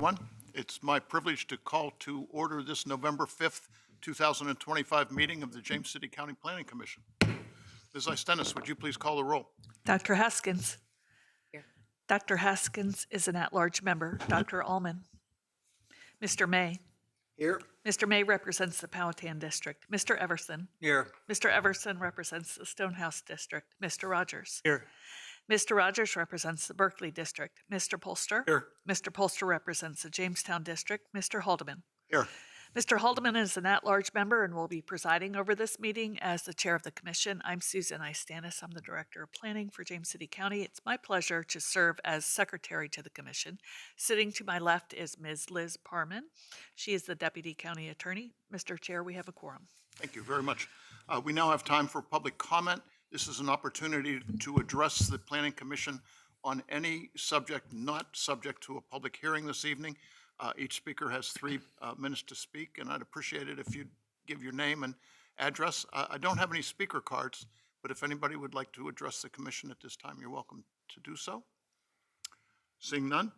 One, it's my privilege to call to order this November 5th, 2025 meeting of the James City County Planning Commission. Ms. Istenis, would you please call the roll? Dr. Haskins. Here. Dr. Haskins is an at-large member. Dr. Allman. Mr. May. Here. Mr. May represents the Powhatan District. Mr. Everson. Here. Mr. Everson represents the Stonehouse District. Mr. Rogers. Here. Mr. Rogers represents the Berkeley District. Mr. Polster. Here. Mr. Polster represents the Jamestown District. Mr. Haldeman. Here. Mr. Haldeman is an at-large member and will be presiding over this meeting as the chair of the commission. I'm Susan Istenis. I'm the director of planning for James City County. It's my pleasure to serve as secretary to the commission. Sitting to my left is Ms. Liz Parman. She is the deputy county attorney. Mr. Chair, we have a quorum. Thank you very much. We now have time for public comment. This is an opportunity to address the Planning Commission on any subject not subject to a public hearing this evening. Each speaker has 3 minutes to speak, and I'd appreciate it if you'd give your name and address. I don't have any speaker cards, but if anybody would like to address the commission at this time, you're welcome to do so. Seeing none,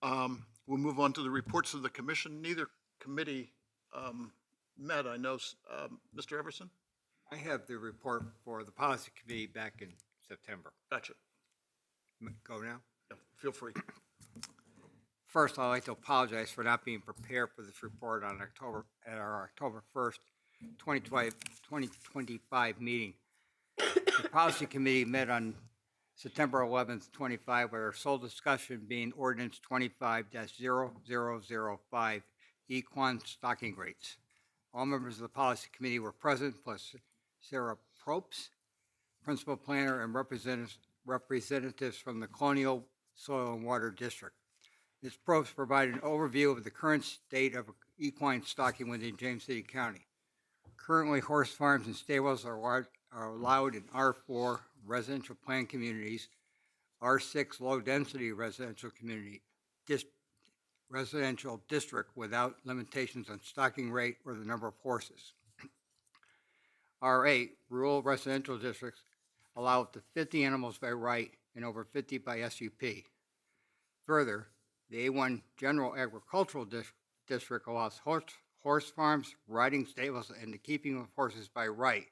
we'll move on to the reports of the commission. Neither committee met, I know. Mr. Everson? I have the report for the policy committee back in September. Gotcha. Go now. Yeah, feel free. First, I'd like to apologize for not being prepared for this report on our October 1st, 2025 meeting. The policy committee met on September 11th, 25, with our sole discussion being ordinance 25-0005, equine stocking rates. All members of the policy committee were present, plus Sarah Probst, principal planner, and representatives from the Colonial Soil and Water District. Ms. Probst provided an overview of the current state of equine stocking within James City County. Currently, horse farms and stables are allowed in R4 residential plan communities, R6 low-density residential residential district without limitations on stocking rate or the number of horses. R8 rural residential districts allow up to 50 animals by right and over 50 by SUP. Further, the A1 General Agricultural District allows horse farms, riding stables, and the keeping of horses by right,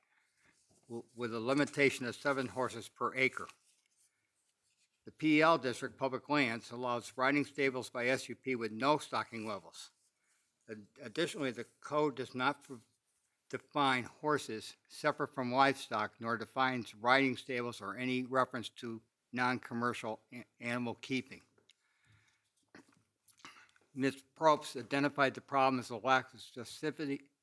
with a limitation of 7 horses per acre. The PL District Public Lands allows riding stables by SUP with no stocking levels. Additionally, the code does not define horses separate from livestock, nor defines riding stables or any reference to non-commercial animal keeping. Ms. Probst identified the problem as a lack of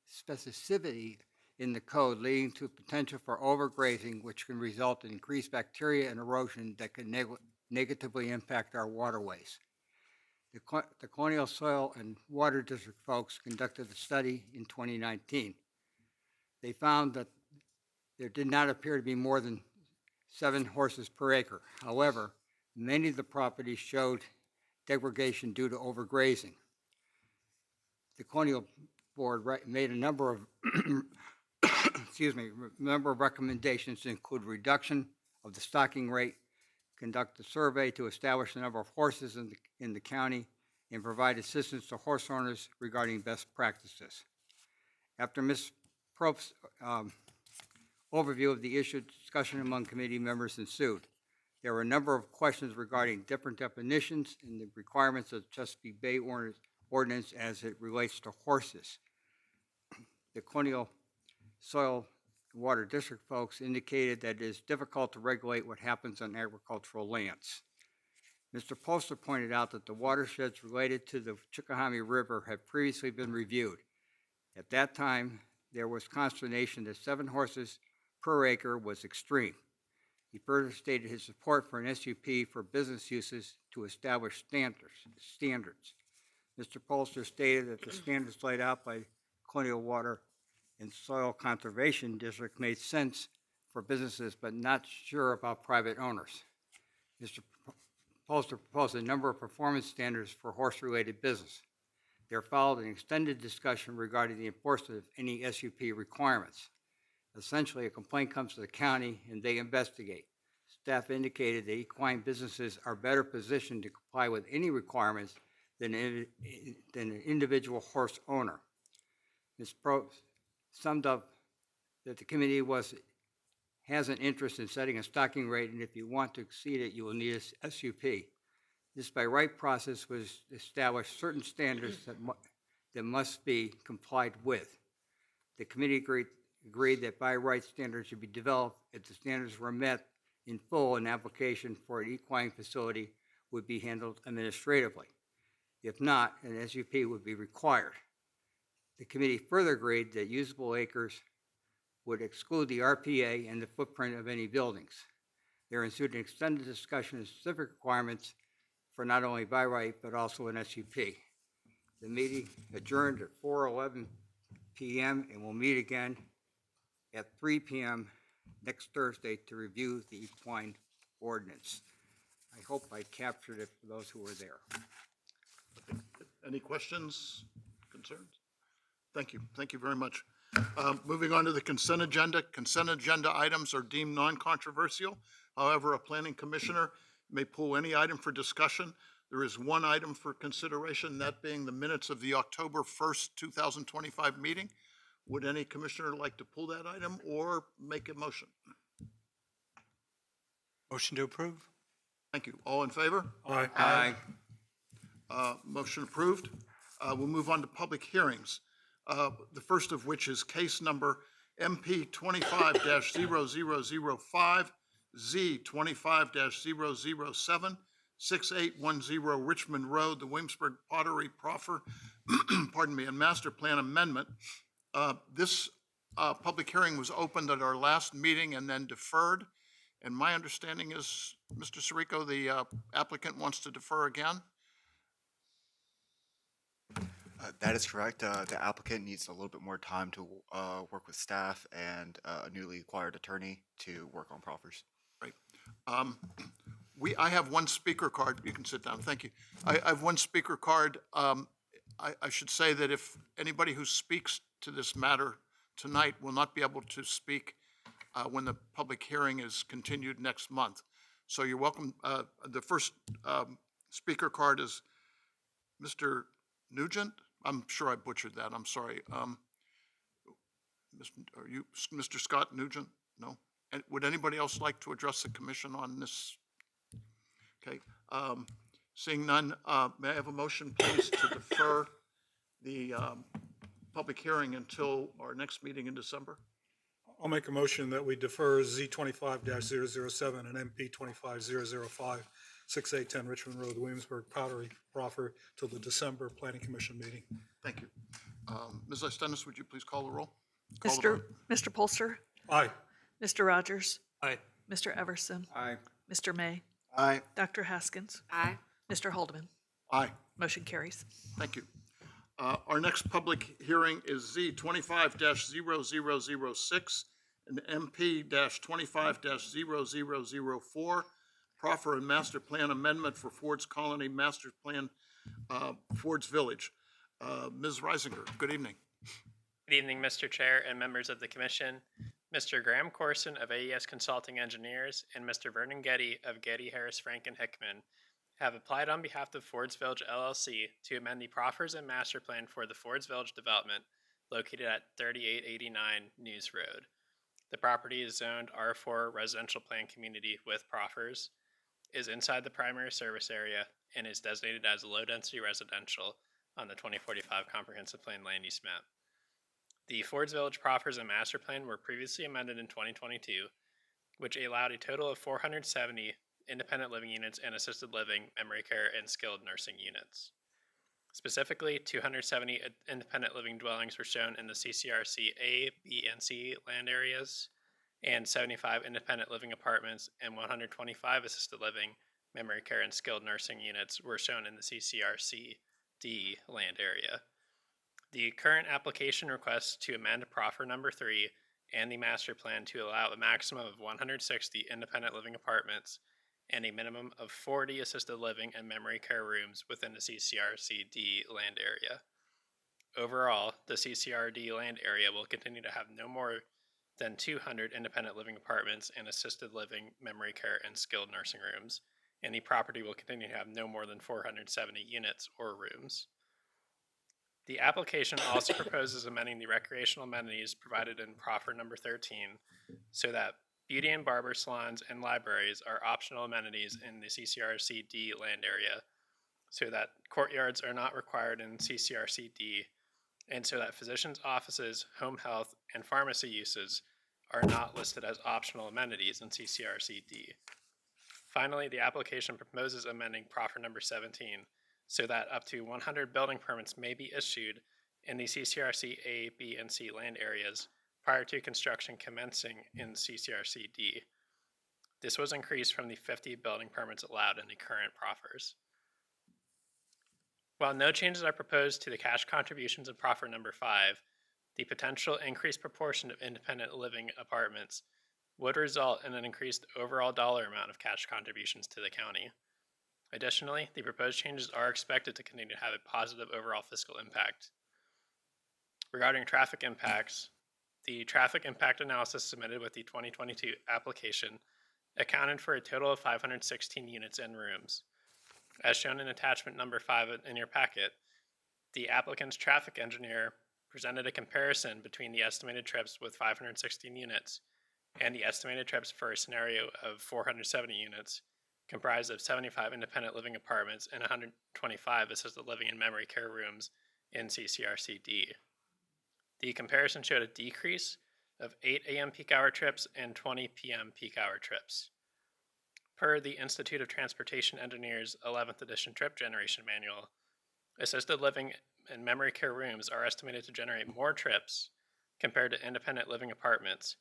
specificity in the code, leading to potential for overgrazing, which can result in increased bacteria and erosion that can negatively impact our waterways. The Colonial Soil and Water District folks conducted a study in 2019. They found that there did not appear to be more than 7 horses per acre. However, many of the properties showed degradation due to overgrazing. The Colonial Board made a number of recommendations to include reduction of the stocking rate, conduct a survey to establish the number of horses in the county, and provide assistance to horse owners regarding best practices. After Ms. Probst's overview of the issue, discussion among committee members ensued. There were a number of questions regarding different definitions and the requirements of Chesapeake Bay ordinance as it relates to horses. The Colonial Soil and Water District folks indicated that it is difficult to regulate what happens on agricultural lands. Mr. Polster pointed out that the watersheds related to the Chickahominy River had previously been reviewed. At that time, there was consternation that 7 horses per acre was extreme. He further stated his support for an SUP for business uses to establish standards. Mr. Polster stated that the standards laid out by Colonial Water and Soil Conservation District made sense for businesses, but not sure about private owners. Mr. Polster proposed a number of performance standards for horse-related business. There followed an extended discussion regarding the enforcement of any SUP requirements. Essentially, a complaint comes to the county and they investigate. Staff indicated that equine businesses are better positioned to comply with any requirements than an individual horse owner. Ms. Pro summed up that the committee has an interest in setting a stocking rate, and if you want to exceed it, you will need a SUP. This by right process was establish certain standards that must be complied with. The committee agreed that by right standards should be developed. If the standards were met in full, an application for an equine facility would be handled administratively. If not, an SUP would be required. The committee further agreed that usable acres would exclude the RPA and the footprint of any buildings. There ensued an extended discussion of specific requirements for not only by right, but also an SUP. The meeting adjourned at 4:11 p.m. and will meet again at 3 p.m. next Thursday to review the equine ordinance. I hope I captured it for those who were there. Any questions, concerns? Thank you. Thank you very much. Moving on to the consent agenda. Consent agenda items are deemed non-controversial. However, a planning commissioner may pull any item for discussion. There is one item for consideration, that being the minutes of the October 1st, 2025 meeting. Would any commissioner like to pull that item or make a motion? Motion to approve? Thank you. All in favor? Aye. Aye. Motion approved. We'll move on to public hearings. The first of which is case number MP 25-0005, Z 25-007, 6810 Richmond Road, the Williamsburg Pottery Proffer, pardon me, and master plan amendment. This public hearing was opened at our last meeting and then deferred. And my understanding is, Mr. Sirico, the applicant wants to defer again? That is correct. The applicant needs a little bit more time to work with staff and a newly acquired attorney to work on proffers. Right. I have one speaker card. You can sit down. Thank you. I have one speaker card. I should say that if anybody who speaks to this matter tonight will not be able to speak when the public hearing is continued next month. So you're welcome. The first speaker card is Mr. Nugent. I'm sure I butchered that. I'm sorry. Are you Mr. Scott Nugent? No? And would anybody else like to address the commission on this? Okay. Seeing none, may I have a motion, please, to defer the public hearing until our next meeting in December? I'll make a motion that we defer Z 25-007 and MP 25-005, 6810 Richmond Road, Williamsburg, Pottery, Proffer, till the December Planning Commission meeting. Thank you. Ms. Istenis, would you please call the roll? Call the Mr. Polster, Aye. Mr. Rogers, Aye. Mr. Everson, Aye. Mr. May, Aye. Dr. Haskins, Aye. Mr. Haldeman. Aye. Motion carries. Thank you. Our next public hearing is Z 25-0006 and MP 25-0004, Proffer and Master Plan Amendment for Ford's Colony Master Plan, Ford's Village. Ms. Reisinger, good evening. Good evening, Mr. Chair and members of the Commission. Mr. Graham Corson of AES Consulting Engineers and Mr. Vernon Getty of Getty, Harris, Frank, and Hickman have applied on behalf of Ford's Village LLC to amend the proffers and master plan for the Ford's Village development located at 3889 News Road. The property is zoned R4 residential plan community with proffers, is inside the primary service area, and is designated as low-density residential on the 2045 Comprehensive Plan Land Use Map. The Ford's Village proffers and master plan were previously amended in 2022, which allowed a total of 470 independent living units and assisted living, memory care, and skilled nursing units. Specifically, 270 independent living dwellings were shown in the CCRC A, B, and C land areas, and 75 independent living apartments and 125 assisted living, memory care, and skilled nursing units were shown in the CCRC D land area. The current application requests to amend Proffer number 3 and the master plan to allow a maximum of 160 independent living apartments and a minimum of 40 assisted living and memory care rooms within the CCRCD land area. Overall, the CCRD land area will continue to have no more than 200 independent living apartments and assisted living, memory care, and skilled nursing rooms, Any property will continue to have no more than 470 units or rooms. The application also proposes amending the recreational amenities provided in Proffer number 13 so that beauty and barber salons and libraries are optional amenities in the CCRCD land area, so that courtyards are not required in CCRCD, and so that physicians' offices, home health, and pharmacy uses are not listed as optional amenities in CCRCD. Finally, the application proposes amending Proffer number 17 so that up to 100 building permits may be issued in the CCRC A, B, and C land areas prior to construction commencing in CCRCD. This was increased from the 50 building permits allowed in the current proffers. While no changes are proposed to the cash contributions in Proffer number 5, the potential increased proportion of independent living apartments would result in an increased overall dollar amount of cash contributions to the county. Additionally, the proposed changes are expected to continue to have a positive overall fiscal impact. Regarding traffic impacts, the traffic impact analysis submitted with the 2022 application accounted for a total of 516 units and rooms. As shown in attachment number 5 in your packet, the applicant's traffic engineer presented a comparison between the estimated trips with 516 units and the estimated trips for a scenario of 470 units, comprised of 75 independent living apartments and 125 assisted living and memory care rooms in CCRCD. The comparison showed a decrease of 8 a.m. peak hour trips and 20 p.m. peak hour trips. Per the Institute of Transportation Engineers 11th edition trip generation manual, assisted living and memory care rooms are estimated to generate more trips compared to independent living apartments,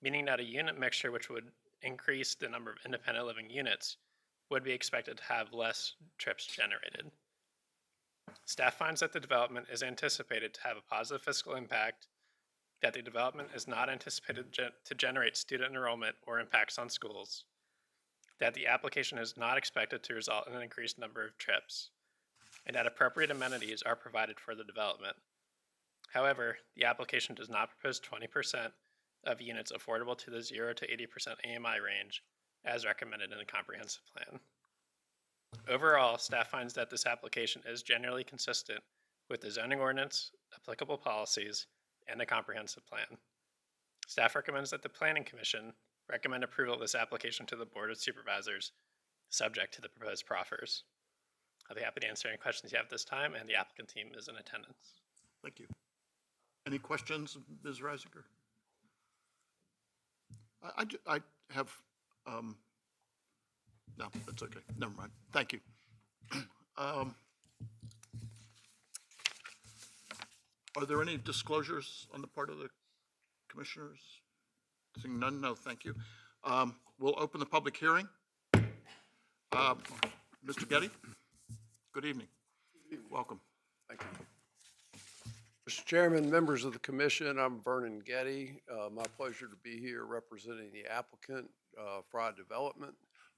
meaning that a unit mixture which would increase the number of independent living units would be expected to have less trips generated. Staff finds that the development is anticipated to have a positive fiscal impact, that the development is not anticipated to generate student enrollment or impacts on schools, that the application is not expected to result in an increased number of trips, and that appropriate amenities are provided for the development. However, the application does not propose 20% of units affordable to the 0 to 80% AMI range, as recommended in the comprehensive plan. Overall, staff finds that this application is generally consistent with the zoning ordinance, applicable policies, and the comprehensive plan. Staff recommends that the Planning Commission recommend approval of this application to the Board of Supervisors, subject to the proposed proffers. I'll be happy to answer any questions you have at this time, and the applicant team is in attendance. Thank you. Any questions, Ms. Reisiger? I have, no, that's okay. Never mind. Thank you. Are there any disclosures on the part of the commissioners? Seeing none, no, thank you. We'll open the public hearing. Mr. Getty, good evening. Welcome. Thank you. Mr. Chairman, members of the commission, I'm Vernon Getty. My pleasure to be here representing the applicant, Fry Development.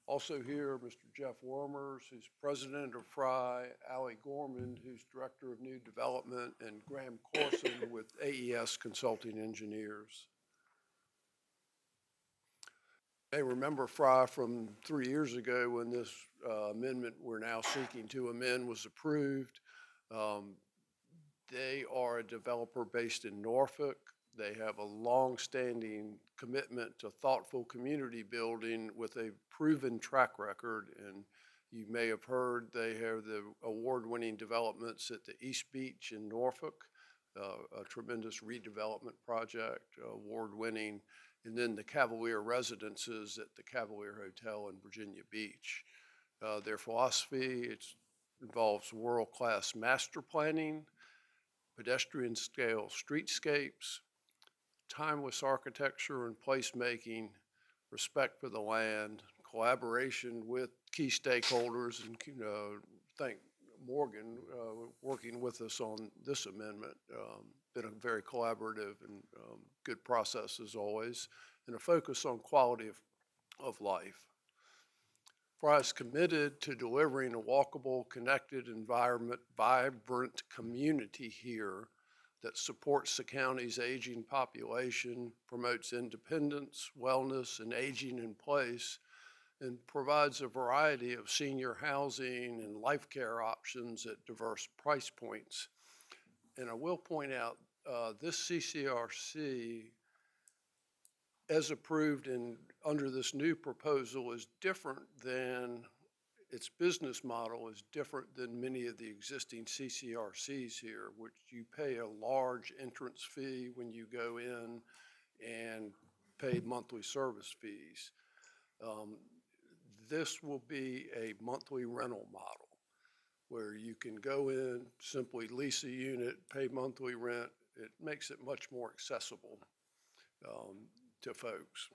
Also here, Mr. Jeff Wormers, who's president of Fry, Allie Gorman, who's director of new development, and Graham Corson with AES Consulting Engineers. You may remember Fry from 3 years ago when this amendment we're now seeking to amend was approved. They are a developer based in Norfolk. They have a long-standing commitment to thoughtful community building with a proven track record. And you may have heard they have the award-winning developments at the East Beach in Norfolk, a tremendous redevelopment project, award-winning, and then the Cavalier Residences at the Cavalier Hotel in Virginia Beach. Their philosophy involves world-class master planning, pedestrian scale streetscapes, timeless architecture and placemaking, respect for the land, collaboration with key stakeholders, and thank Morgan working with us on this amendment. Been a very collaborative and good process as always, and a focus on quality of life. Fry is committed to delivering a walkable, connected environment, vibrant community here that supports the county's aging population, promotes independence, wellness, and aging in place, and provides a variety of senior housing and life care options at diverse price points. And I will point out, this CCRC, as approved and under this new proposal, is different than, its business model is different than many of the existing CCRCs here, which you pay a large entrance fee when you go in and pay monthly service fees. This will be a monthly rental model where you can go in, simply lease a unit, pay monthly rent. It makes it much more accessible to folks.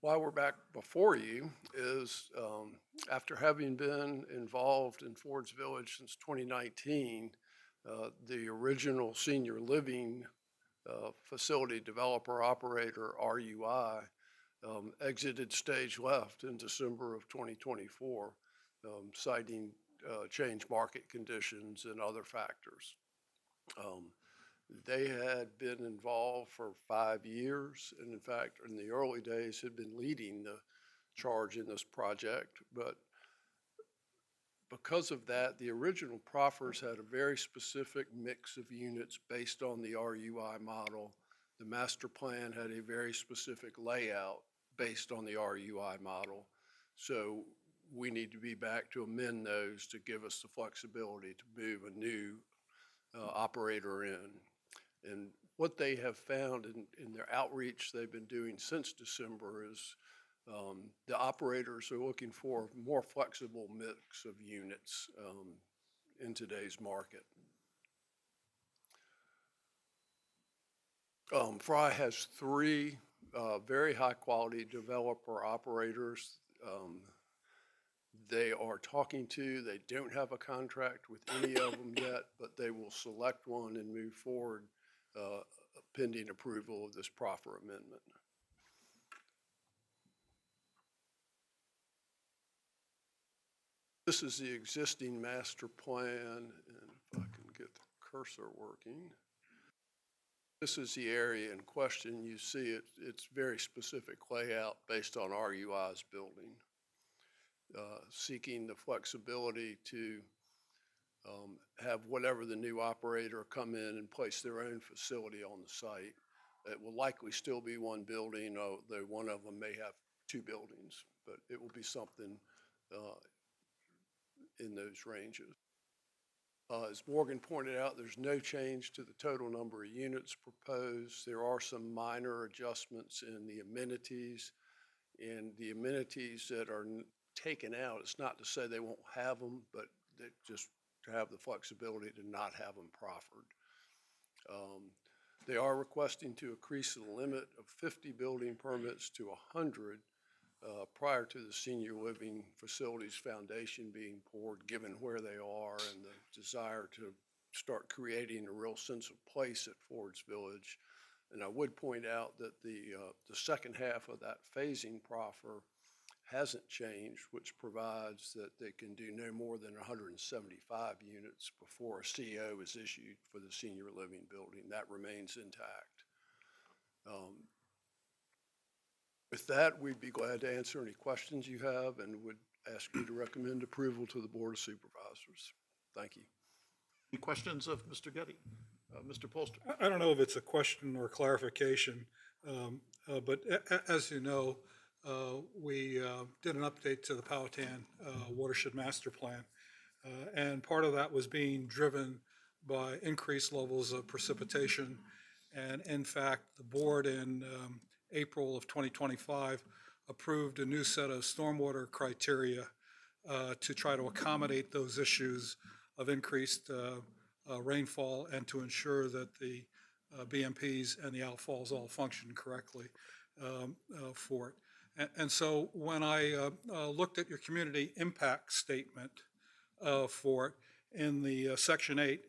Why we're back before you is after having been involved in Ford's Village since 2019, the original senior living facility developer operator, RUI, exited stage left in December of 2024, citing changed market conditions and other factors. They had been involved for 5 years, and in fact, in the early days, had been leading the charge in this project. But because of that, the original proffers had a very specific mix of units based on the RUI model. The master plan had a very specific layout based on the RUI model. So we need to be back to amend those to give us the flexibility to move a new operator in. And what they have found in their outreach they've been doing since December is the operators are looking for a more flexible mix of units in today's market. Fry has 3 very high quality developer operators. They are talking to, they don't have a contract with any of them yet, but they will select one and move forward pending approval of this proffer amendment. This is the existing master plan, and if I can get the cursor working. This is the area in question. You see it's very specific layout based on RUI's building. Seeking the flexibility to have whatever the new operator come in and place their own facility on the site. It will likely still be one building, though one of them may have 2 buildings, but it will be something in those ranges. As Morgan pointed out, there's no change to the total number of units proposed. There are some minor adjustments in the amenities, and the amenities that are taken out, it's not to say they won't have them, but they just to have the flexibility to not have them proffered. They are requesting to increase the limit of 50 building permits to 100 prior to the senior living facilities foundation being poured, given where they are and the desire to start creating a real sense of place at Ford's Village. And I would point out that the second half of that phasing proffer hasn't changed, which provides that they can do no more than 175 units before a CO is issued for the senior living building. That remains intact. With that, we'd be glad to answer any questions you have and would ask you to recommend approval to the Board of Supervisors. Thank you. Any questions of Mr. Getty? Mr. Polster? I don't know if it's a question or clarification, but as you know, we did an update to the Powhatan Watershed Master Plan, and part of that was being driven by increased levels of precipitation. And in fact, the board in April of 2025 approved a new set of stormwater criteria to try to accommodate those issues of increased rainfall and to ensure that the BMPs and the outfalls all function correctly for it. And so when I looked at your community impact statement for it in the Section 8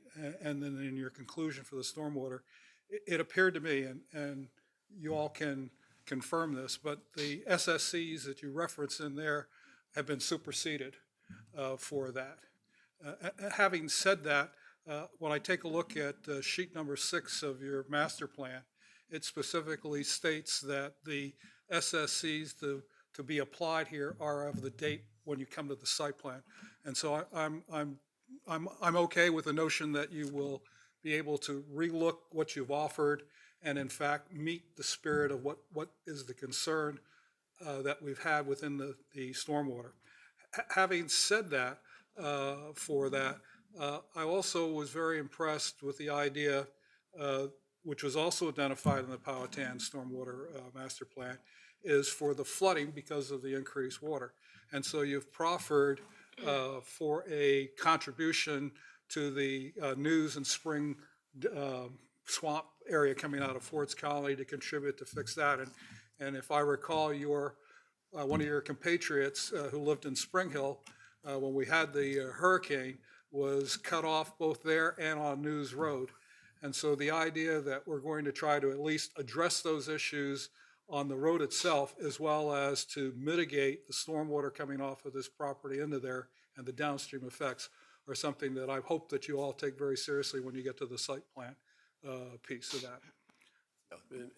and then in your conclusion for the stormwater, it appeared to me, and you all can confirm this, but the SSCs that you reference in there have been superseded for that. Having said that, when I take a look at sheet number 6 of your master plan, it specifically states that the SSCs to be applied here are of the date when you come to the site plan. And so I'm okay with the notion that you will be able to relook what you've offered and in fact meet the spirit of what is the concern that we've had within the stormwater. Having said that, I also was very impressed with the idea, which was also identified in the Powhatan Stormwater Master Plan, is for the flooding because of the increased water. And so you've proffered for a contribution to the News and Spring swamp area coming out of Ford's Colony to contribute to fix that. And if I recall, one of your compatriots who lived in Spring Hill when we had the hurricane was cut off both there and on News Road. And so the idea that we're going to try to at least address those issues on the road itself, as well as to mitigate the stormwater coming off of this property into there and the downstream effects, are something that I hope that you all take very seriously when you get to the site plan piece of that.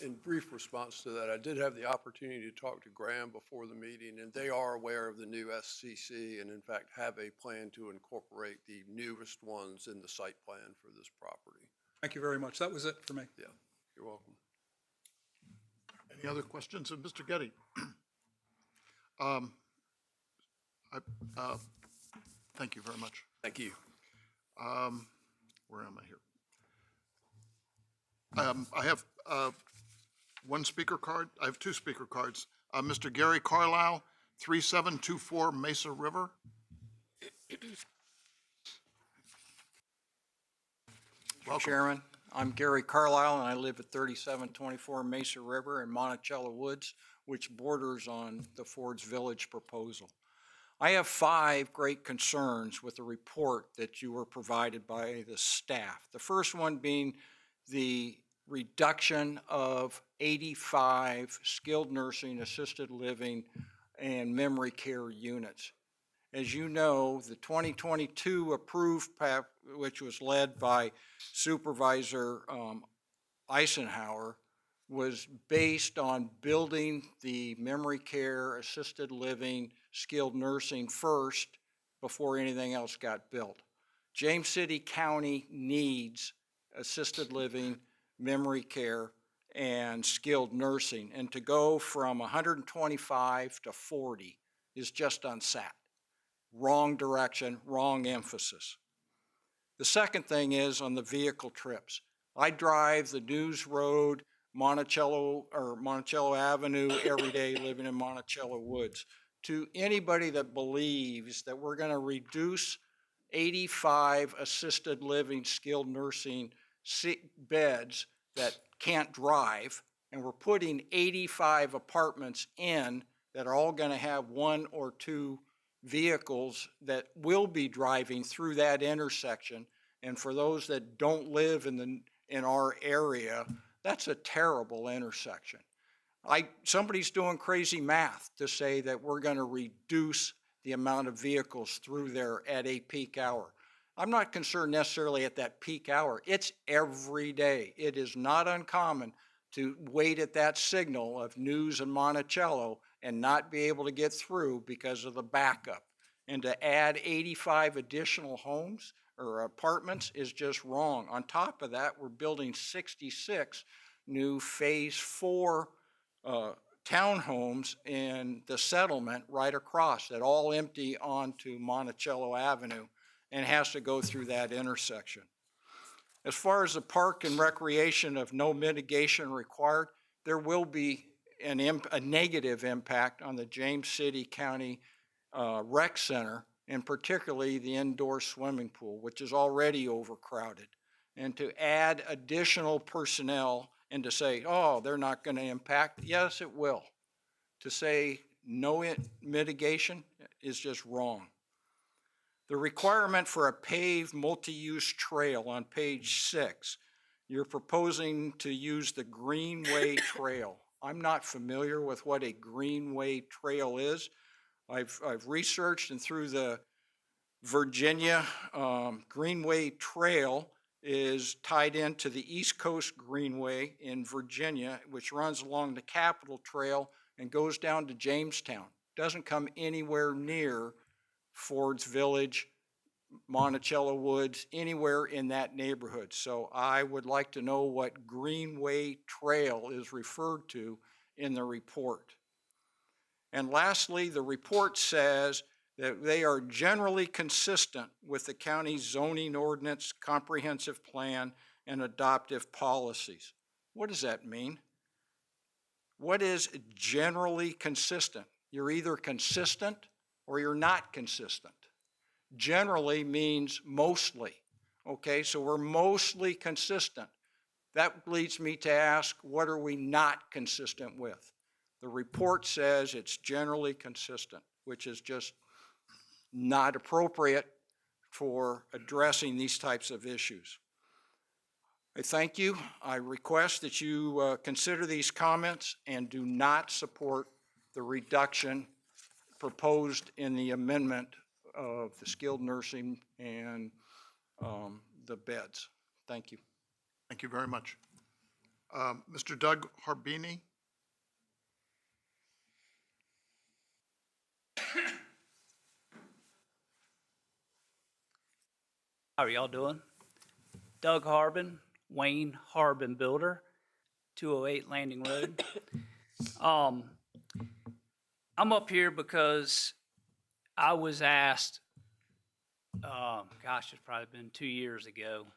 In brief response to that, I did have the opportunity to talk to Graham before the meeting, and they are aware of the new SCC and in fact have a plan to incorporate the newest ones in the site plan for this property. Thank you very much. That was it for me. Yeah, you're welcome. Any other questions of Mr. Getty? Thank you very much. Thank you. Where am I here? I have one speaker card. I have two speaker cards. Mr. Gary Carlisle, 3724 Mesa River. Welcome. Chairman, I'm Gary Carlisle, and I live at 3724 Mesa River in Monticello Woods, which borders on the Ford's Village proposal. I have 5 great concerns with the report that you were provided by the staff. The first one being the reduction of 85 skilled nursing, assisted living, and memory care units. As you know, the 2022 approved PAP, which was led by Supervisor Eisenhower, was based on building the memory care, assisted living, skilled nursing first before anything else got built. James City County needs assisted living, memory care, and skilled nursing, and to go from 125 to 40 is just unsat. Wrong direction, wrong emphasis. The second thing is on the vehicle trips. I drive the News Road, Monticello Avenue every day living in Monticello Woods. To anybody that believes that we're going to reduce 85 assisted living, skilled nursing beds that can't drive, and we're putting 85 apartments in that are all going to have 1 or 2 vehicles that will be driving through that intersection. And for those that don't live in our area, that's a terrible intersection. Somebody's doing crazy math to say that we're going to reduce the amount of vehicles through there at a peak hour. I'm not concerned necessarily at that peak hour. It's every day. It is not uncommon to wait at that signal of News and Monticello and not be able to get through because of the backup. And to add 85 additional homes or apartments is just wrong. On top of that, we're building 66 new phase 4 townhomes in the settlement right across that all empty onto Monticello Avenue and has to go through that intersection. As far as the park and recreation of no mitigation required, there will be a negative impact on the James City County Rec Center, and particularly the indoor swimming pool, which is already overcrowded. And to add additional personnel and to say, oh, they're not going to impact, yes, it will. To say no mitigation is just wrong. The requirement for a paved multi-use trail on page 6, you're proposing to use the Greenway Trail. I'm not familiar with what a Greenway Trail is. I've researched, and through the Virginia Greenway Trail is tied into the East Coast Greenway in Virginia, which runs along the Capitol Trail and goes down to Jamestown. Doesn't come anywhere near Ford's Village, Monticello Woods, anywhere in that neighborhood. So I would like to know what Greenway Trail is referred to in the report. And lastly, the report says that they are generally consistent with the county's zoning ordinance, comprehensive plan, and adoptive policies. What does that mean? What is generally consistent? You're either consistent or you're not consistent. Generally means mostly. Okay, so we're mostly consistent. That leads me to ask, what are we not consistent with? The report says it's generally consistent, which is just not appropriate for addressing these types of issues. I thank you. I request that you consider these comments and do not support the reduction proposed in the amendment of the skilled nursing and the beds. Thank you. Thank you very much. Mr. Doug Harbini? How are y'all doing? Doug Harbin, Wayne Harbin Builder, 208 Landing Road. I'm up here because I was asked, gosh, it's probably been 2 years ago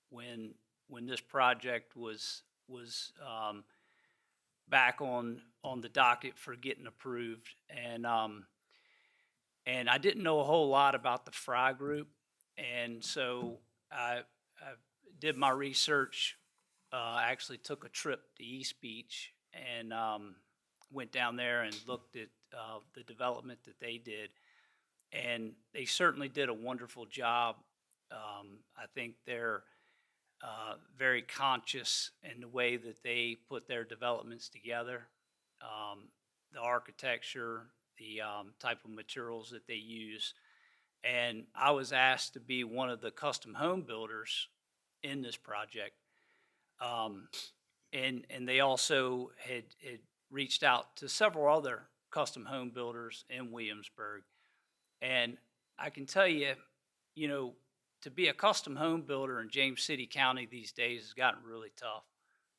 when this project was back on the docket for getting approved, and I didn't know a whole lot about the Fry Group, and so I did my research. I actually took a trip to East Beach and went down there and looked at the development that they did, and they certainly did a wonderful job. I think they're very conscious in the way that they put their developments together, the architecture, the type of materials that they use. And I was asked to be one of the custom home builders in this project. And they also had reached out to several other custom home builders in Williamsburg. And I can tell you, to be a custom home builder in James City County these days has gotten really tough.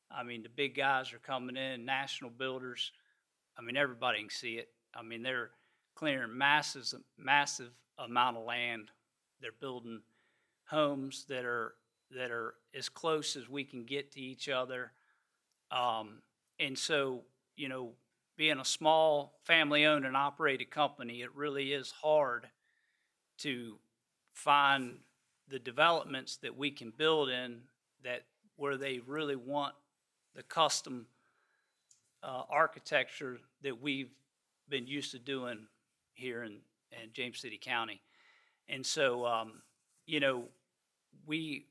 I mean, the big guys are coming in, national builders. I mean, everybody can see it. I mean, they're clearing massive amount of land. They're building homes that are as close as we can get to each other. And so, being a small family-owned and operated company, it really is hard to find the developments that we can build in that where they really want the custom architecture that we've been used to doing here in James City County. And so, we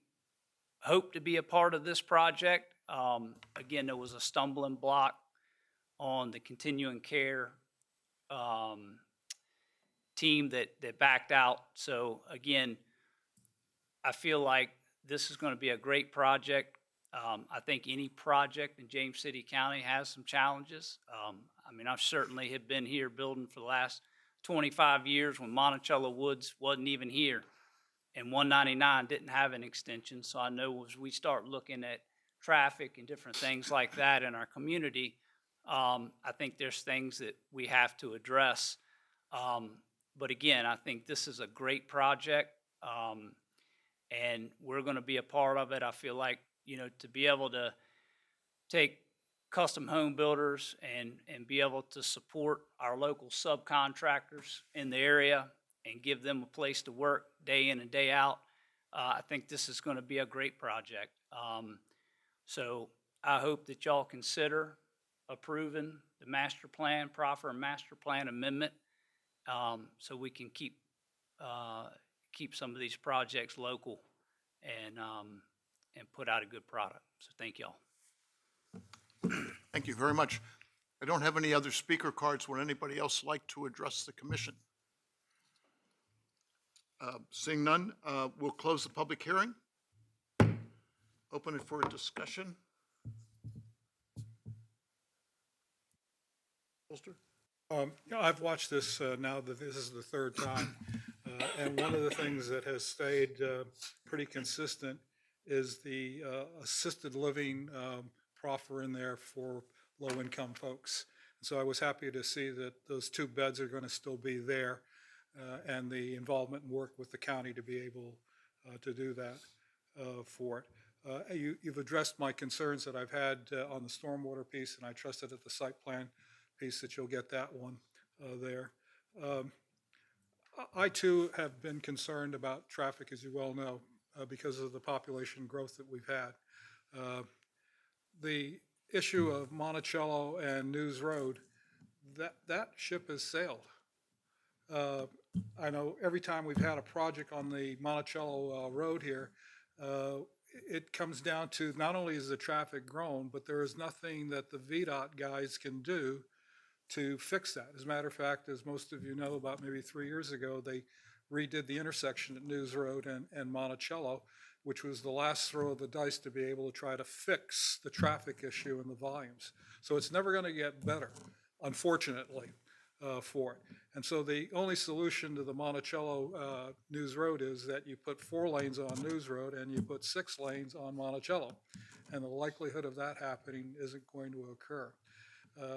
hope to be a part of this project. Again, there was a stumbling block on the continuing care team that backed out. So again, I feel like this is going to be a great project. I think any project in James City County has some challenges. I mean, I certainly have been here building for the last 25 years when Monticello Woods wasn't even here, and 199 didn't have an extension. So I know as we start looking at traffic and different things like that in our community, I think there's things that we have to address. But again, I think this is a great project, and we're going to be a part of it. I feel like, to be able to take custom home builders and be able to support our local subcontractors in the area and give them a place to work day in and day out, I think this is going to be a great project. So I hope that y'all consider approving the master plan, Proffer master plan amendment, so we can keep some of these projects local and put out a good product. So thank y'all. Thank you very much. I don't have any other speaker cards. Would anybody else like to address the commission? Seeing none, we'll close the public hearing. Open it for a discussion. Holster? I've watched this now that this is the third time. And one of the things that has stayed pretty consistent is the assisted living proffer in there for low-income folks. So I was happy to see that those 2 beds are going to still be there, and the involvement and work with the county to be able to do that for it. You've addressed my concerns that I've had on the stormwater piece, and I trusted at the site plan piece that you'll get that one there. I too have been concerned about traffic, as you well know, because of the population growth that we've had. The issue of Monticello and News Road, that ship has sailed. I know every time we've had a project on the Monticello Road here, it comes down to not only is the traffic grown, but there is nothing that the VDOT guys can do to fix that. As a matter of fact, as most of you know, about maybe 3 years ago, they redid the intersection at News Road and Monticello, which was the last throw of the dice to be able to try to fix the traffic issue and the volumes. So it's never going to get better, unfortunately, for it. And so the only solution to the Monticello News Road is that you put 4 lanes on News Road and you put 6 lanes on Monticello. And the likelihood of that happening isn't going to occur.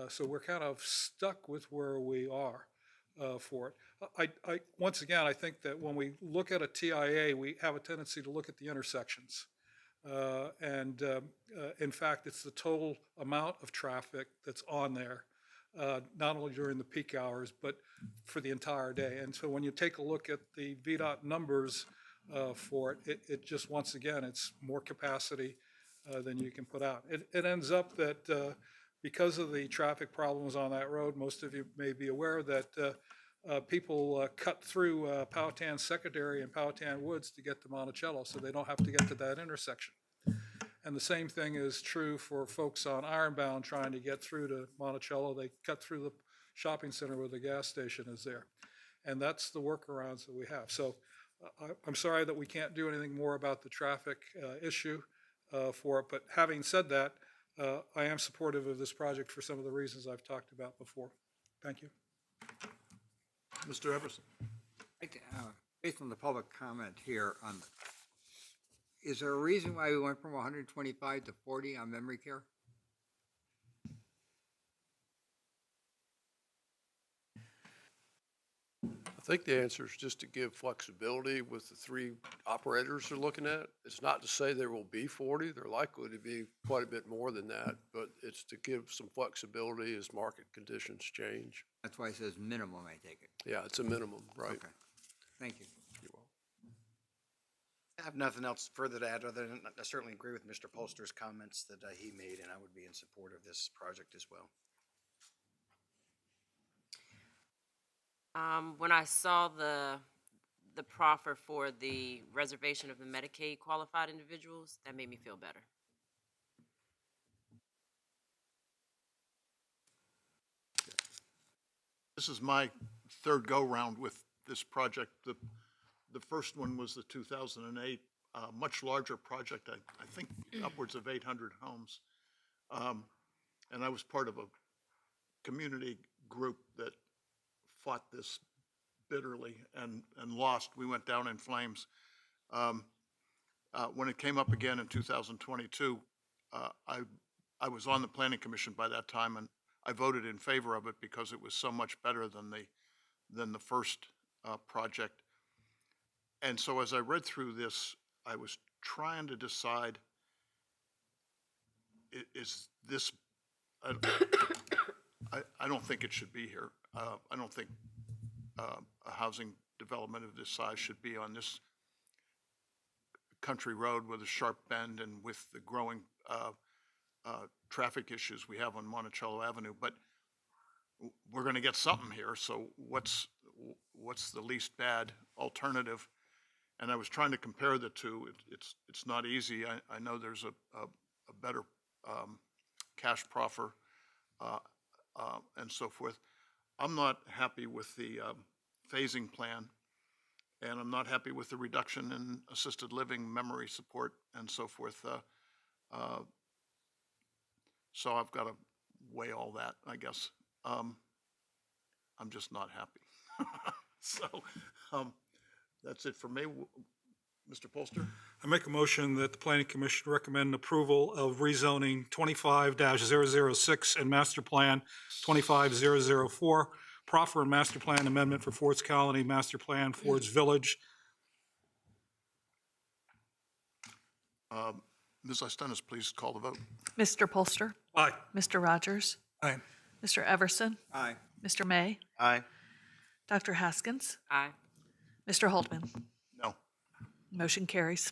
So we're kind of stuck with where we are for it. Once again, I think that when we look at a TIA, we have a tendency to look at the intersections. In fact, it's the total amount of traffic that's on there, not only during the peak hours, but for the entire day. And so when you take a look at the VDOT numbers for it, it just, once again, it's more capacity than you can put out. It ends up that because of the traffic problems on that road, most of you may be aware that people cut through Powhatan Secondary and Powhatan Woods to get to Monticello, so they don't have to get to that intersection. And the same thing is true for folks on Ironbound trying to get through to Monticello. They cut through the shopping center where the gas station is there. And that's the workarounds that we have. So I'm sorry that we can't do anything more about the traffic issue for it. But having said that, I am supportive of this project for some of the reasons I've talked about before. Thank you. Mr. Everson? Based on the public comment here, is there a reason why we went from 125 to 40 on memory care? I think the answer is just to give flexibility with the 3 operators they're looking at. It's not to say there will be 40. They're likely to be quite a bit more than that, but it's to give some flexibility as market conditions change. That's why it says minimum, I take it. Yeah, it's a minimum, right? Okay, thank you. You're welcome. I have nothing else further to add other than I certainly agree with Mr. Polster's comments that he made, and I would be in support of this project as well. When I saw the proffer for the reservation of the Medicaid qualified individuals, that made me feel better. This is my 3rd go-round with this project. The first one was the 2008, much larger project, I think upwards of 800 homes. And I was part of a community group that fought this bitterly and lost. We went down in flames. When it came up again in 2022, I was on the Planning Commission by that time, and I voted in favor of it because it was so much better than the first project. And so as I read through this, I was trying to decide, is this, I don't think it should be here. I don't think a housing development of this size should be on this country road with a sharp bend and with the growing traffic issues we have on Monticello Avenue. But we're going to get something here, so what's the least bad alternative? And I was trying to compare the two. It's not easy. I know there's a better cash proffer and so forth. I'm not happy with the phasing plan, and I'm not happy with the reduction in assisted living, memory support, and so forth. So I've got to weigh all that, I guess. I'm just not happy. So, that's it for me. Mr. Polster? I make a motion that the planning commission recommend approval of rezoning 25-006 and master plan 25-004, proffer and master plan amendment for Ford's Colony, master plan Ford's Village. Ms. Istenis, please call the vote. Mr. Polster? Aye. Mr. Rogers? Aye. Mr. Everson? Aye. Mr. May? Aye. Dr. Haskins? Aye. Mr. Holdman? No. Motion carries.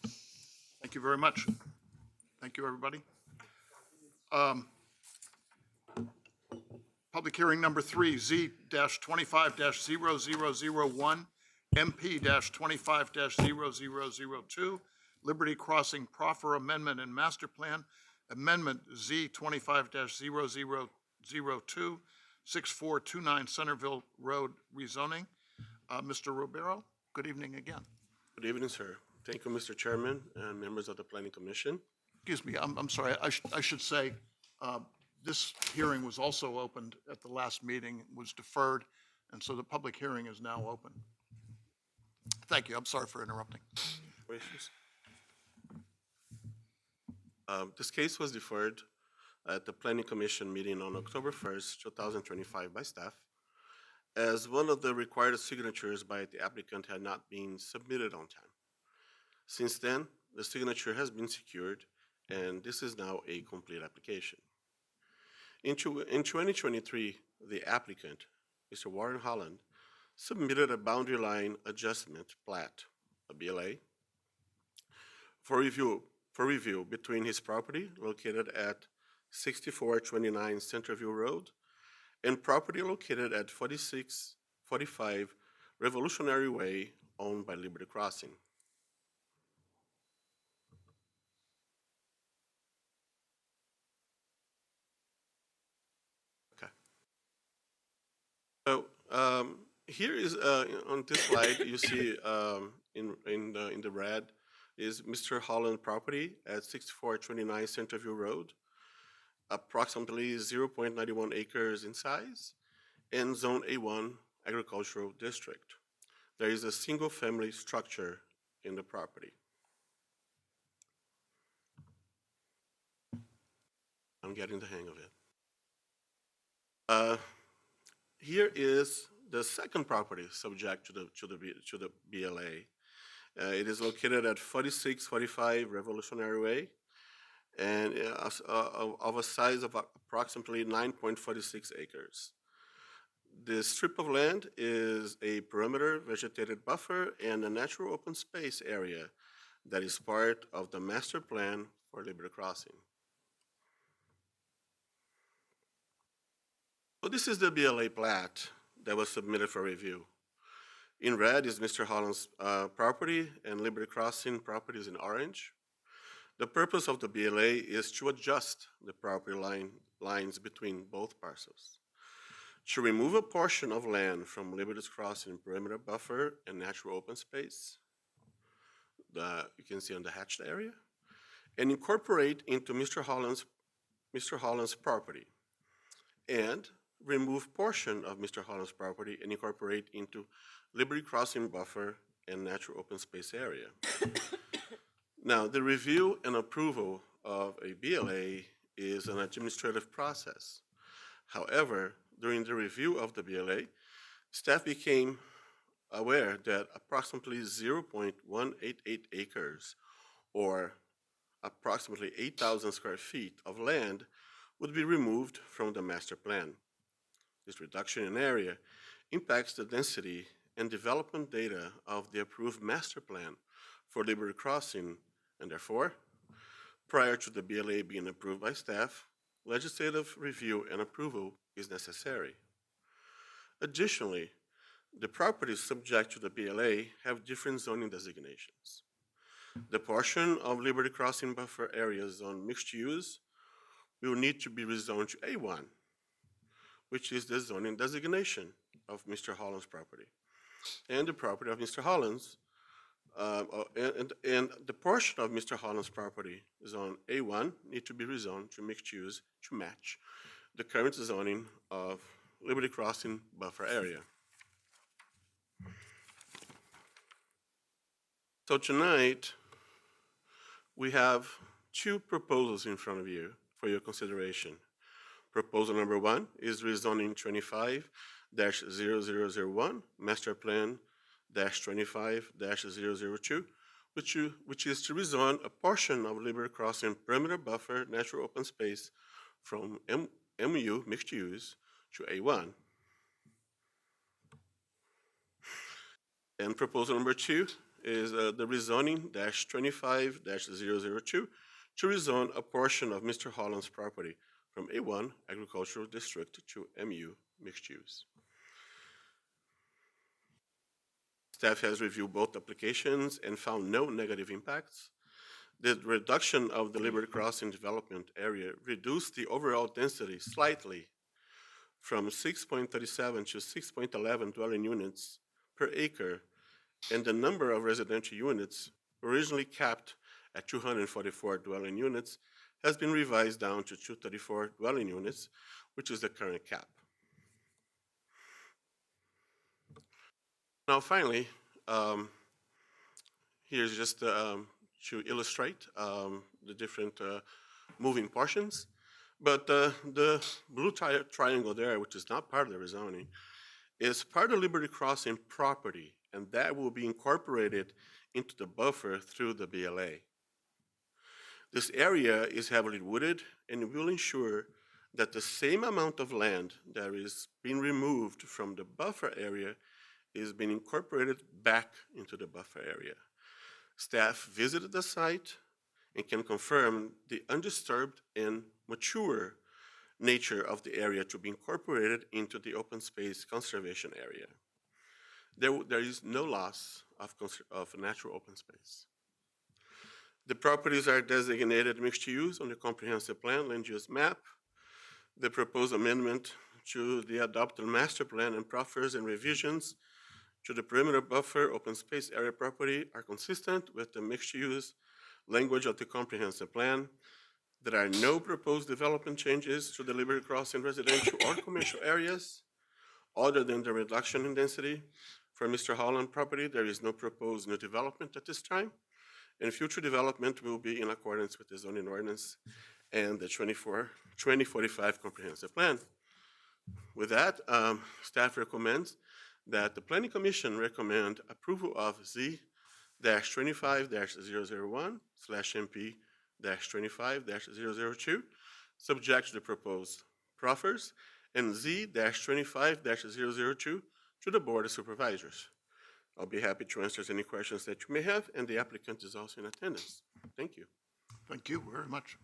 Thank you very much. Thank you, everybody. Public hearing number 3, Z-25-0001, MP-25-0002, Liberty Crossing Proffer Amendment and Master Plan, Amendment Z-25-0002, 6429 Centerville Road rezoning. Mr. Robero, good evening again. Good evening, sir. Thank you, Mr. Chairman and members of the Planning Commission. Excuse me, I'm sorry, I should say, this hearing was also opened at the last meeting, was deferred, and so the public hearing is now open. Thank you, I'm sorry for interrupting. Questions? This case was deferred at the Planning Commission meeting on October 1st, 2025 by staff, as one of the required signatures by the applicant had not been submitted on time. Since then, the signature has been secured, and this is now a complete application. In 2023, the applicant, Mr. Warren Holland, submitted a boundary line adjustment plat, a BLA, for review between his property located at 6429 Centerville Road and property located at 4645 Revolutionary Way, owned by Liberty Crossing. Okay. So here is on this slide you see in the red is Mr. Holland property at 6429 Centerville Road, approximately 0.91 acres in size, and Zone A1 Agricultural District. There is a single-family structure in the property. I'm getting the hang of it. Here is the second property subject to the BLA. It is located at 4645 Revolutionary Way, and of a size of approximately 9.46 acres. This strip of land is a perimeter vegetated buffer and a natural open space area that is part of the master plan for Liberty Crossing. So this is the BLA plat that was submitted for review. In red is Mr. Holland's property, and Liberty Crossing property is in orange. The purpose of the BLA is to adjust the property lines between both parcels, to remove a portion of land from Liberty's Crossing perimeter buffer and natural open space, you can see on the hatched area, and incorporate into Mr. Holland's property, and remove portion of Mr. Holland's property and incorporate into Liberty Crossing buffer and natural open space area. Now, the review and approval of a BLA is an administrative process. However, during the review of the BLA, staff became aware that approximately 0.188 acres, or approximately 8,000 square feet of land, would be removed from the master plan. This reduction in area impacts the density and development data of the approved master plan for Liberty Crossing, and therefore, prior to the BLA being approved by staff, legislative review and approval is necessary. Additionally, the properties subject to the BLA have different zoning designations. The portion of Liberty Crossing buffer area zone mixed use will need to be rezoned to A1, which is the zoning designation of Mr. Holland's property. And the property of Mr. Holland's, and the portion of Mr. Holland's property zone A1 need to be rezoned to mixed use to match the current zoning of Liberty Crossing buffer area. So tonight, we have two proposals in front of you for your consideration. Proposal number one is rezoning 25-0001, master plan -25-002, which is to rezone a portion of Liberty Crossing perimeter buffer natural open space from MU mixed use to A1. And proposal number two is the rezoning -25-002 to rezone a portion of Mr. Holland's property from A1 agricultural district to MU mixed use. Staff has reviewed both applications and found no negative impacts. The reduction of the Liberty Crossing development area reduced the overall density slightly from 6.37 to 6.11 dwelling units per acre, and the number of residential units originally capped at 244 dwelling units has been revised down to 234 dwelling units, which is the current cap. Now, finally, here's just to illustrate the different moving portions. But the blue triangle there, which is not part of the rezoning, is part of Liberty Crossing property, and that will be incorporated into the buffer through the BLA. This area is heavily wooded and will ensure that the same amount of land that is being removed from the buffer area is being incorporated back into the buffer area. Staff visited the site and can confirm the undisturbed and mature nature of the area to be incorporated into the open space conservation area. There is no loss of natural open space. The properties are designated mixed use on the comprehensive plan land use map. The proposed amendment to the adopted master plan and proffers and revisions to the perimeter buffer open space area property are consistent with the mixed use language of the comprehensive plan. There are no proposed development changes to the Liberty Crossing residential or commercial areas other than the reduction in density. For Mr. Holland property, there is no proposed new development at this time, and future development will be in accordance with the zoning ordinance and the 2045 comprehensive plan. With that, staff recommends that the Planning Commission recommend approval of Z-25-001/MP-25-002, subject to the proposed proffers, and Z-25-002 to the Board of Supervisors. I'll be happy to answer any questions that you may have, and the applicant is also in attendance. Thank you. Thank you very much.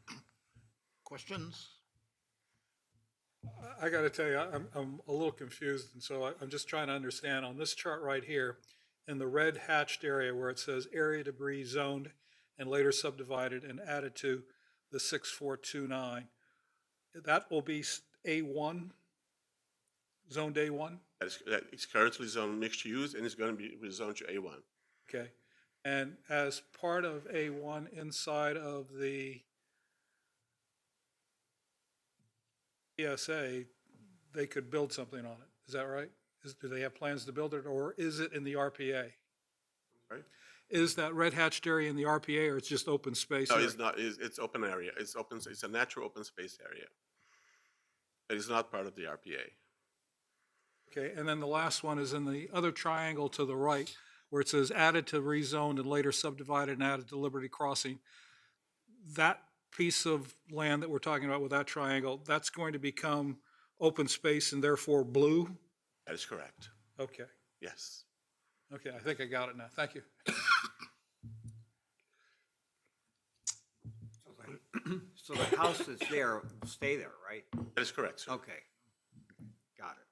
Questions? I got to tell you, I'm a little confused, and so I'm just trying to understand on this chart right here, in the red hatched area where it says area to be zoned and later subdivided and added to the 6429, that will be A1, zoned A1? It's currently zoned mixed use, and it's going to be rezoned to A1. Okay. And as part of A1 inside of the PSA, they could build something on it. Is that right? Do they have plans to build it, or is it in the RPA? Right? Is that red hatched area in the RPA, or it's just open space? No, area? it's not. It's open area. It's open. It's a natural open space area. It is not part of the RPA. Okay, and then the last one is in the other triangle to the right, where it says added to rezoned and later subdivided and added to Liberty Crossing. That piece of land that we're talking about with that triangle, that's going to become open space and therefore blue? That is correct. Okay, Yes. okay, I think I got it now. Thank you. So the house that's there will stay there, right? That is correct, sir. Okay, got it.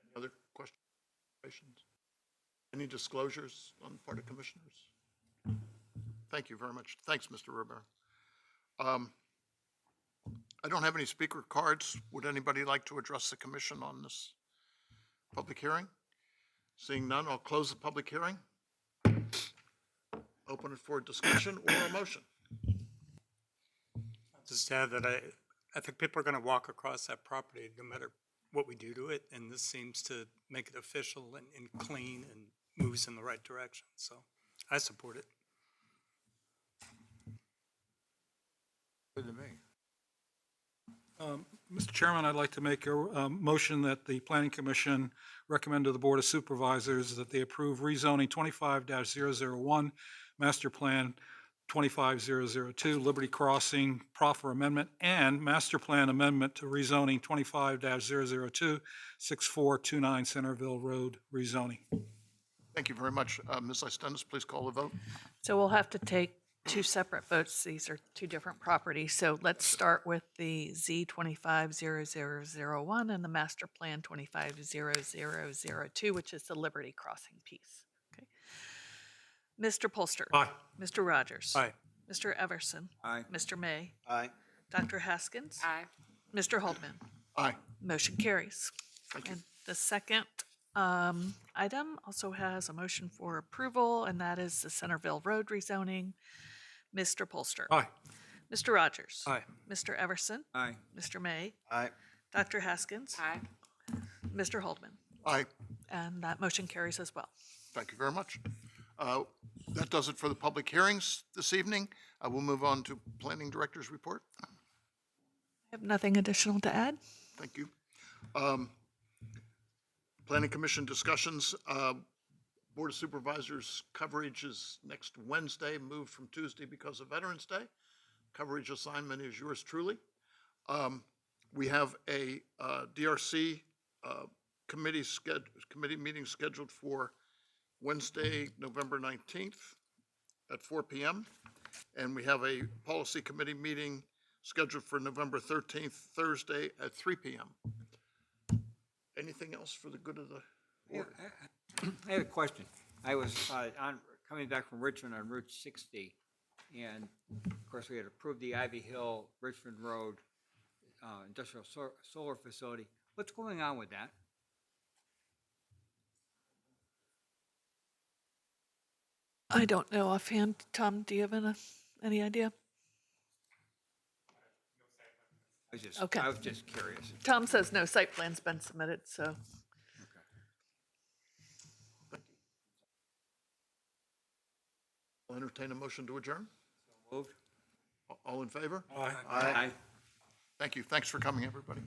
Any other questions? Any disclosures on the part of commissioners? Thank you very much. Thanks, Mr. Rivera. I don't have any speaker cards. Would anybody like to address the commission on this public hearing? Seeing none, I'll close the public hearing. Open it for discussion or a motion. Just add that I think people are going to walk across that property no matter what we do to it, and this seems to make it official and clean and moves in the right direction. So I support it. Good to me. Mr. Chairman, I'd like to make a motion that the Planning Commission recommend to the Board of Supervisors that they approve rezoning 25-001, Master Plan 25-002, Liberty Crossing, Proffer Amendment, and Master Plan Amendment to rezoning 25-002, 6429 Centerville Road rezoning. Thank you very much. Ms. Istenis, please call the vote. So we'll have to take two separate votes. These are two different properties. So let's start with the Z 25-0001 and the Master Plan 25-0002, which is the Liberty Crossing piece. Okay. Mr. Polster. Aye. Mr. Rogers. Aye. Mr. Everson. Aye. Mr. May. Aye. Dr. Haskins. Aye. Mr. Holdman. Aye. Motion carries. Thank you. And the second item also has a motion for approval, and that is the Centerville Road rezoning. Mr. Polster. Aye. Mr. Rogers. Aye. Mr. Everson. Aye. Mr. May. Aye. Dr. Haskins. Aye. Mr. Holdman. Aye. And that motion carries as well. Thank you very much. That does it for the public hearings this evening. I will move on to Planning Director's report. I have nothing additional to add. Thank you. Planning Commission discussions. Board of Supervisors coverage is next Wednesday, moved from Tuesday because of Veterans Day. Coverage assignment is yours truly. We have a DRC committee meeting scheduled for Wednesday, November 19th at 4 p.m. And we have a policy committee meeting scheduled for November 13th, Thursday at 3 p.m. Anything else for the good of the board? I had a question. I was coming back from Richmond on Route 60, and of course, we had approved the Ivy Hill Richmond Road industrial solar facility. What's going on with that? I don't know offhand. Tom, do you have any idea? Okay. I was just curious. Tom says no site plan's been submitted, so. I'll entertain a motion to adjourn. Moved. All in favor? Aye. Aye. Thank you. Thanks for coming, everybody.